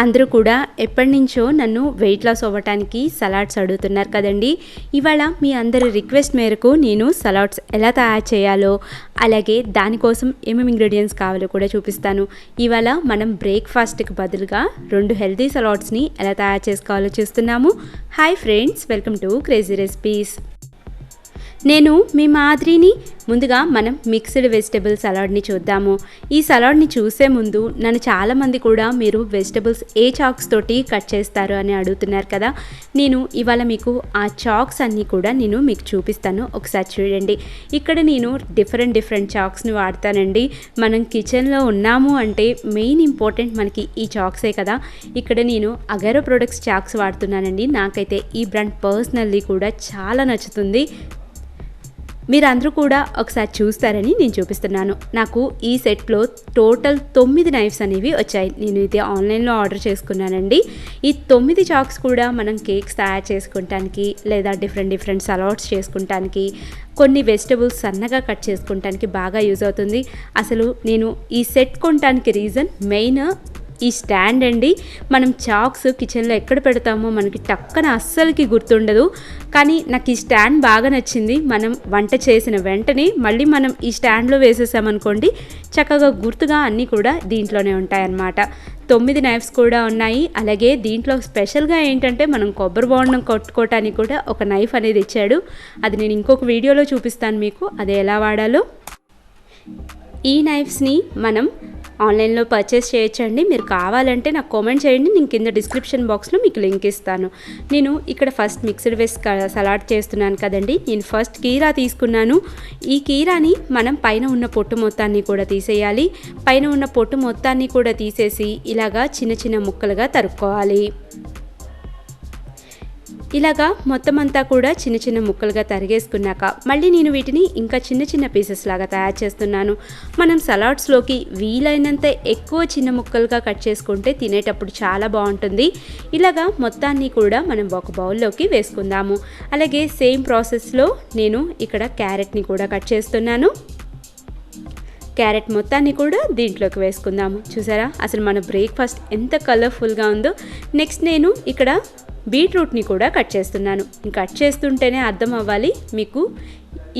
అందరూ కూడా ఎప్పటినుంచో నన్ను వెయిట్ లాస్ అవ్వటానికి సలాడ్స్ అడుగుతున్నారు కదండి. ఇవాళ మీ అందరి రిక్వెస్ట్ మేరకు నేను సలాడ్స్ ఎలా తయారు చేయాలో, అలాగే దానికోసం ఏమేమి ఇంగ్రీడియంట్స్ కావాలో కూడా చూపిస్తాను. ఇవాళ మనం బ్రేక్ఫాస్ట్కి బదులుగా 2 హెల్తీ సలాడ్స్ని ఎలా తయారు చేసుకోవాలో చూస్తున్నాము. Hi friends, welcome to crazy recipes. నేను మీ మాదిరిని. ముందుగా మనం మిక్స్డ్ వెజిటబుల్ సలాడ్ని చూద్దాము. ఈ సలాడ్ని చూసే ముందు నన్ను చాలామంది కూడా మీరు వెజిటబుల్స్ ఏ చాక్స్ తోటి కట్ చేస్తారు అని అడుగుతున్నారు కదా. నేను ఇవాళ మీకు ఆ చాక్స్ అన్నీ కూడా నేను మీకు చూపిస్తాను. ఒకసారి చూడండి. ఇక్కడ నేను డిఫరెంట్ చాక్స్ని వాడతానండి. మనం కిచెన్లో ఉన్నాము అంటే మెయిన్ ఇంపార్టెంట్ మనకి ఈ చాక్సే కదా. ఇక్కడ నేను అగరో ప్రొడక్ట్స్ చాక్స్ వాడుతున్నానండి. నాకైతే ఈ బ్రాండ్ పర్సనల్లీ కూడా చాలా నచ్చుతుంది. మీరందరూ కూడా ఒకసారి చూస్తారని నేను చూపిస్తున్నాను. నాకు ఈ సెట్లో టోటల్ 9 నైఫ్స్ అనేవి వచ్చాయి. నేను ఇది ఆన్లైన్లో ఆర్డర్ చేసుకున్నానండి. ఈ 9 చాక్స్ కూడా మనం కేక్స్ తయారు చేసుకుంటానికి, లేదా డిఫరెంట్ సలాడ్స్ చేసుకుంటానికి, కొన్ని వెజిటబుల్స్ సన్నగా కట్ చేసుకుంటానికి బాగా యూజ్ అవుతుంది. అసలు నేను ఈ సెట్ కొనడానికి రీజన్ మెయిన్ ఈ స్టాండ్ అండి. మనం చాక్స్ కిచెన్లో ఎక్కడ పెడతామో మనకి టక్కన అస్సలకి గుర్తుండదు. కానీ నాకు ఈ స్టాండ్ బాగా నచ్చింది. మనం వంట చేసిన వెంటనే మళ్ళీ మనం ఈ స్టాండ్లో వేసేసామనుకోండి, చక్కగా గుర్తుగా అన్నీ కూడా దీంట్లోనే ఉంటాయన్నమాట. 9 నైఫ్స్ కూడా ఉన్నాయి. అలాగే దీంట్లో స్పెషల్గా ఏంటంటే మనం కొబ్బరి బోండం కొట్టుకోవటానికి కూడా ఒక నైఫ్ అనేది ఇచ్చాడు. అది నేను ఇంకొక వీడియోలో చూపిస్తాను మీకు, అది ఎలా వాడాలో. ఈ నైఫ్స్ని మనం ఆన్లైన్లో పర్చేస్ చేయొచ్చండి. మీరు కావాలంటే నాకు కామెంట్ చేయండి, నేను కింద డిస్క్రిప్షన్ బాక్స్లో మీకు లింక్ ఇస్తాను. నేను ఇక్కడ ఫస్ట్ మిక్స్డ్ వెజ్ సలాడ్ చేస్తున్నాను కదండి. నేను ఫస్ట్ కీరా తీసుకున్నాను. ఈ కీరాని మనం పైన ఉన్న పొట్టు మొత్తాన్ని కూడా తీసేయాలి. పైన ఉన్న పొట్టు మొత్తాన్ని కూడా తీసేసి ఇలాగా చిన్న ముక్కలుగా తరుక్కోవాలి. ఇలాగా మొత్తం అంతా కూడా చిన్న ముక్కలుగా తరిగేసుకున్నాక మళ్ళీ నేను వీటిని ఇంకా చిన్న పీసెస్ లాగా తయారు చేస్తున్నాను. మనం సలాడ్స్లోకి వీలైనంత ఎక్కువ చిన్న ముక్కలుగా కట్ చేసుకుంటే తినేటప్పుడు చాలా బాగుంటుంది. ఇలాగా మొత్తాన్ని కూడా మనం ఒక బౌల్లోకి వేసుకుందాము. అలాగే సేమ్ ప్రాసెస్లో నేను ఇక్కడ క్యారెట్ని కూడా కట్ చేస్తున్నాను. క్యారెట్ మొత్తాన్ని కూడా దీంట్లోకి వేసుకుందాము. చూసారా అసలు మన బ్రేక్ఫాస్ట్ ఎంత కలర్ఫుల్గా ఉందో. నెక్స్ట్ నేను ఇక్కడ బీట్రూట్ని కూడా కట్ చేస్తున్నాను. కట్ చేస్తుంటేనే అర్థం అవ్వాలి మీకు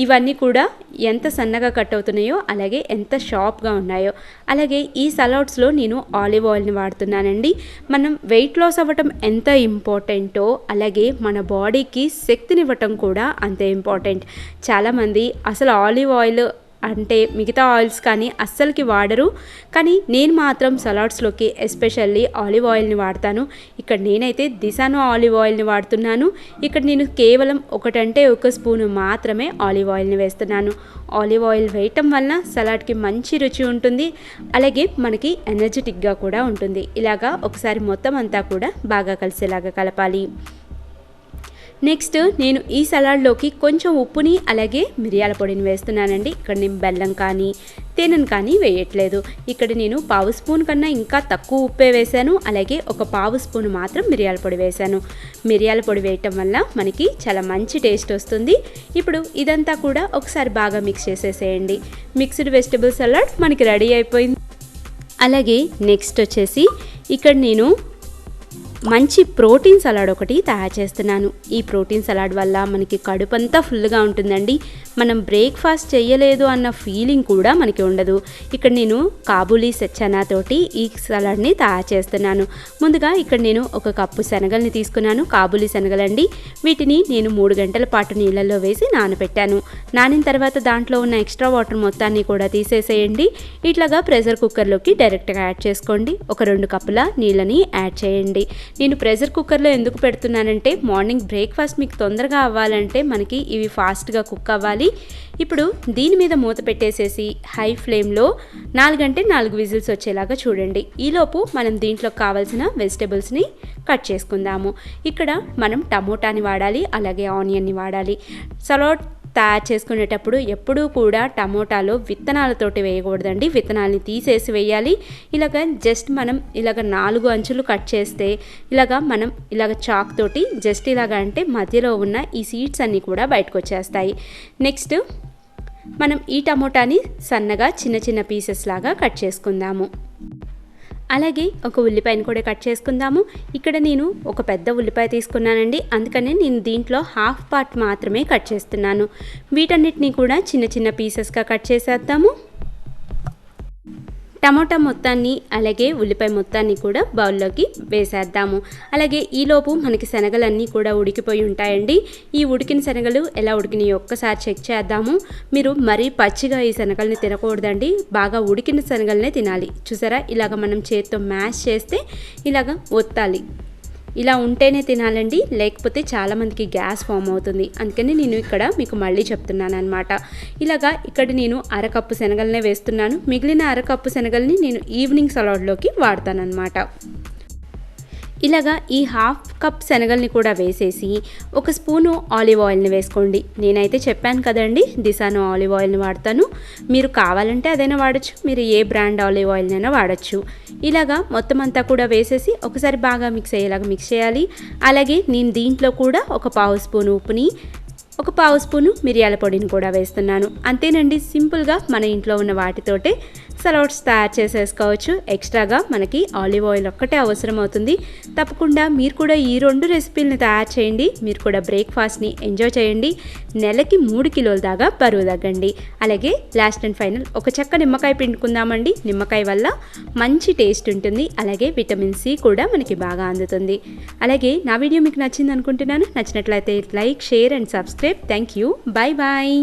ఇవన్నీ కూడా ఎంత సన్నగా కట్ అవుతున్నాయో, అలాగే ఎంత షార్ప్గా ఉన్నాయో. అలాగే ఈ సలాడ్స్లో నేను ఆలివ్ ఆయిల్ని వాడుతున్నానండి. మనం వెయిట్ లాస్ అవ్వటం ఎంత ఇంపార్టెంటో, అలాగే మన బాడీకి శక్తినివ్వటం కూడా అంతే ఇంపార్టెంట్. చాలామంది అసలు ఆలివ్ ఆయిల్ అంటే మిగతా ఆయిల్స్ కానీ అస్సలకి వాడరు. కానీ నేను మాత్రం సలాడ్స్లోకి ఎస్పెషల్లీ ఆలివ్ ఆయిల్ని వాడతాను. ఇక్కడ నేనైతే DiSano ఆలివ్ ఆయిల్ని వాడుతున్నాను. ఇక్కడ నేను కేవలం 1 స్పూను మాత్రమే ఆలివ్ ఆయిల్ని వేస్తున్నాను. ఆలివ్ ఆయిల్ వేయటం వలన సలాడ్కి మంచి రుచి ఉంటుంది. అలాగే మనకి ఎనర్జెటిక్గా కూడా ఉంటుంది. ఇలాగా ఒకసారి మొత్తం అంతా కూడా బాగా కలిసేలాగా కలపాలి. నెక్స్ట్ నేను ఈ సలాడ్లోకి కొంచెం ఉప్పుని అలాగే మిరియాల పొడిని వేస్తున్నానండి. ఇక్కడ నేను బెల్లం కానీ తేనెను కానీ వేయట్లేదు. ఇక్కడ నేను 1/2 స్పూన్ కన్నా ఇంకా తక్కువ ఉప్పే వేశాను. అలాగే 1/2 స్పూన్ మాత్రం మిరియాల పొడి వేశాను. మిరియాల పొడి వేయటం వల్ల మనకి చాలా మంచి టేస్ట్ వస్తుంది. ఇప్పుడు ఇదంతా కూడా ఒకసారి బాగా మిక్స్ చేసేసేయండి. మిక్స్డ్ వెజిటబుల్ సలాడ్ మనకి రెడీ అయిపోయింది. అలాగే నెక్స్ట్ వచ్చేసి ఇక్కడ నేను మంచి ప్రోటీన్ సలాడ్ ఒకటి తయారు చేస్తున్నాను. ఈ ప్రోటీన్ సలాడ్ వల్ల మనకి కడుపంతా ఫుల్గా ఉంటుందండి. మనం బ్రేక్ఫాస్ట్ చేయలేదు అన్న ఫీలింగ్ కూడా మనకి ఉండదు. ఇక్కడ నేను కాబూలీ చనాతోటి ఈ సలాడ్ని తయారు చేస్తున్నాను. ముందుగా ఇక్కడ నేను 1 కప్పు శనగల్ని తీసుకున్నాను. కాబూలీ శనగలండి. వీటిని నేను 3 గంటల పాటు నీళ్ళల్లో వేసి నానబెట్టాను. నానిన తర్వాత దాంట్లో ఉన్న ఎక్స్ట్రా వాటర్ మొత్తాన్ని కూడా తీసేసేయండి. ఇట్లాగా ప్రెషర్ కుక్కర్లోకి డైరెక్ట్గా యాడ్ చేసుకోండి. 2 కప్పుల నీళ్ళని యాడ్ చేయండి. నేను ప్రెషర్ కుక్కర్లో ఎందుకు పెడుతున్నానంటే మార్నింగ్ బ్రేక్ఫాస్ట్ మీకు తొందరగా అవ్వాలంటే మనకి ఇవి ఫాస్ట్గా కుక్ అవ్వాలి. ఇప్పుడు దీని మీద మూత పెట్టేసేసి హై ఫ్లేమ్లో 4 అంటే 4 విజిల్స్ వచ్చేలాగా చూడండి. ఈలోపు మనం దీంట్లో కావాల్సిన వెజిటబుల్స్ని కట్ చేసుకుందాము. ఇక్కడ మనం టమోటాని వాడాలి, అలాగే ఆనియన్ని వాడాలి. సలాడ్ తయారు చేసుకునేటప్పుడు ఎప్పుడూ కూడా టమోటాలో విత్తనాలతోటి వేయకూడదండి. విత్తనాలని తీసేసి వేయాలి. ఇలాగ జస్ట్ మనం ఇలాగ 4 అంచులు కట్ చేస్తే మనం చాక్ తోటి జస్ట్ ఇలాగ అంటే మధ్యలో ఉన్న ఈ సీడ్స్ అన్నీ కూడా బయటకు వచ్చేస్తాయి. నెక్స్ట్ మనం ఈ టమోటాని సన్నగా చిన్న పీసెస్ లాగా కట్ చేసుకుందాము. అలాగే ఒక ఉల్లిపాయను కూడా కట్ చేసుకుందాము. ఇక్కడ నేను ఒక పెద్ద ఉల్లిపాయ తీసుకున్నానండి, అందుకనే నేను దీంట్లో హాఫ్ పార్ట్ మాత్రమే కట్ చేస్తున్నాను. వీటన్నిటిని కూడా చిన్న చిన్న పీసెస్గా కట్ చేసేద్దాము. టమోటా మొత్తాన్ని అలాగే ఉల్లిపాయ మొత్తాన్ని కూడా బౌల్లోకి వేసేద్దాము. అలాగే ఈలోపు మనకి శనగలన్నీ కూడా ఉడికిపోయి ఉంటాయండి. ఈ ఉడికిన శనగలు ఎలా ఉడికినాయో ఒక్కసారి చెక్ చేద్దాము. మీరు మరీ పచ్చిగా ఈ శనగల్ని తినకూడదండి, బాగా ఉడికిన శనగలనే తినాలి. చూసారా, ఇలాగ మనం చేత్తో మ్యాష్ చేస్తే ఇలాగ ఒత్తాలి. ఇలా ఉంటేనే తినాలండి, లేకపోతే చాలామందికి గ్యాస్ ఫామ్ అవుతుంది. అందుకని నేను ఇక్కడ మీకు మళ్ళీ చెప్తున్నాను అనమాట. ఇలాగా ఇక్కడ నేను అరకప్పు శనగలనే వేస్తున్నాను. మిగిలిన అరకప్పు శనగల్ని నేను ఈవినింగ్ సలాడ్లోకి వాడతానన్నమాట. ఇలాగా ఈ హాఫ్ కప్ శనగల్ని కూడా వేసేసి ఒక స్పూను ఆలివ్ ఆయిల్ని వేసుకోండి. నేనైతే చెప్పాను కదండి, డిసానో ఆలివ్ ఆయిల్ని వాడతాను. మీరు కావాలంటే అదైనా వాడచ్చు, మీరు ఏ బ్రాండ్ ఆలివ్ ఆయిల్నైనా వాడచ్చు. ఇలాగా మొత్తం అంతా కూడా వేసేసి ఒకసారి బాగా మిక్స్ అయ్యేలాగా మిక్స్ చేయాలి. అలాగే నేను దీంట్లో కూడా ఒక పావు స్పూను ఉప్పుని, ఒక పావు స్పూను మిరియాల పొడిని కూడా వేస్తున్నాను. అంతేనండి, సింపుల్గా మన ఇంట్లో ఉన్న వాటితోటే సలాడ్స్ తయారు చేసేసుకోవచ్చు. ఎక్స్ట్రాగా మనకి ఆలివ్ ఆయిల్ ఒక్కటే అవసరం అవుతుంది. తప్పకుండా మీరు కూడా ఈ 2 రెసిపీలని తయారు చేయండి. మీరు కూడా బ్రేక్ఫాస్ట్ని ఎంజాయ్ చేయండి. నెలకి 3 కిలోల దాకా బరువు తగ్గండి. అలాగే లాస్ట్ అండ్ ఫైనల్ ఒక చెక్క నిమ్మకాయ పిండుకుందామండి. నిమ్మకాయ వల్ల మంచి టేస్ట్ ఉంటుంది, అలాగే విటమిన్ సి కూడా మనకి బాగా అందుతుంది. అలాగే నా వీడియో మీకు నచ్చింది అనుకుంటున్నాను. నచ్చినట్లయితే like, share and subscribe. Thank you. Bye bye.